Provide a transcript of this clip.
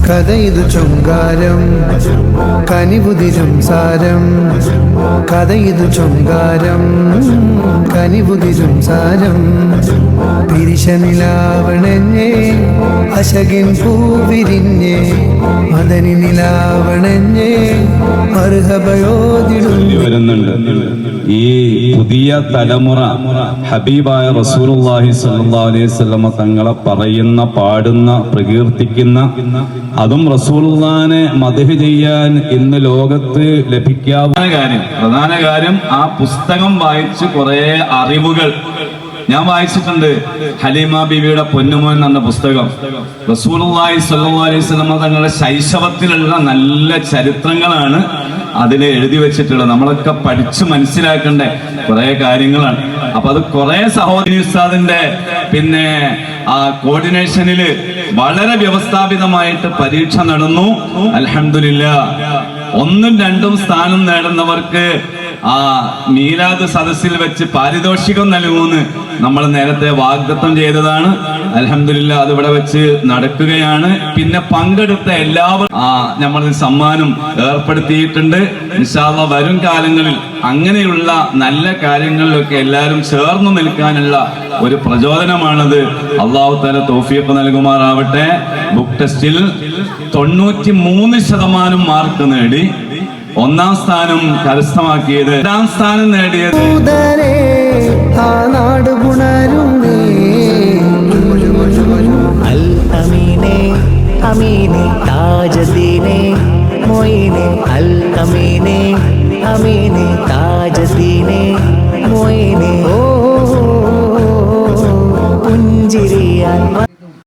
കഥയിതു ചൊങ്കാരം കനിവുതി സംസാരം കഥയിതു ചൊങ്കാരം കനിവുതി സംസാരം പിരിശനിലാവണഞ്ഞേ അശകിൻ പൂവിരിഞ്ഞേ മദനി നിലാവണഞ്ഞേ വരുന്നുണ്ട്. ഈ പുതിയ തലമുറ ഹബീബായ റസൂലുള്ളാഹി സ്വല്ലല്ലാഹു അലൈഹി വസല്ലം തങ്ങളെ പറയുന്ന, പാടുന്ന, പ്രകീർത്തിക്കുന്ന, അതും റസൂലുള്ളാഹിനെ മദ്ഹ് ചെയ്യാൻ ഇന്ന് ലോകത്ത് ലഭിക്കാവുന്ന പ്രധാന കാര്യം ആ പുസ്തകം വായിച്ച് കുറെ അറിവുകൾ ഞാൻ വായിച്ചിട്ടുണ്ട്. ഹലീമ ബീവിയുടെ പൊന്നുമോൻ എന്ന് പറഞ്ഞ പുസ്തകം റസൂലുള്ളാഹി സ്വല്ലല്ലാഹു അലൈഹി വസല്ലം തങ്ങളുടെ ശൈശവത്തിലുള്ള നല്ല ചരിത്രങ്ങളാണ് അതിൽ എഴുതി വെച്ചിട്ടുള്ളത്. നമ്മളൊക്കെ പഠിച്ചു മനസ്സിലാക്കേണ്ട കുറെ കാര്യങ്ങളാണ്. അപ്പൊ അത് കുറെ സഹോദരി ഉസ്താദിന്റെ പിന്നെ ആ കോർഡിനേഷനില് വളരെ വ്യവസ്ഥാപിതമായിട്ട് പരീക്ഷ നടന്നു. അൽഹംദുലില്ലാഹ് 1ഉം 2ഉം സ്ഥാനം നേടുന്നവർക്ക് ആ മീലാദ് സദസ്സിൽ വെച്ച് പാരിതോഷികം നൽകുമെന്ന് നമ്മൾ നേരത്തെ വാഗ്ദത്തം ചെയ്തതാണ്. അൽഹംദുലില്ലാ അതിവിടെ വെച്ച് നടക്കുകയാണ്. പിന്നെ പങ്കെടുത്ത എല്ലാവരും നമ്മൾ സമ്മാനം ഏർപ്പെടുത്തിയിട്ടുണ്ട്. ഇൻഷാ അല്ലാഹ് വരും കാലങ്ങളിൽ അങ്ങനെയുള്ള നല്ല കാര്യങ്ങളിലൊക്കെ എല്ലാവരും ചേർന്ന് നിൽക്കാനുള്ള ഒരു പ്രചോദനമാണത്. അല്ലാഹു തആല തൗഫീഖ് നൽകുമാറാവട്ടെ. ബുക്ക് ടെസ്റ്റിൽ 93% മാർക്ക് നേടി ഒന്നാം സ്ഥാനം കരസ്ഥമാക്കിയത്, രണ്ടാം സ്ഥാനം നേടിയത് ആ നാട് പുണരുന്നേ. അൽ അമീനെ അമീനെ താജദീനെ മൊയിനെ അൽ അമീനെ അമീനെ താജദീനെ മൊയിനെ പുഞ്ചിരിയാൽ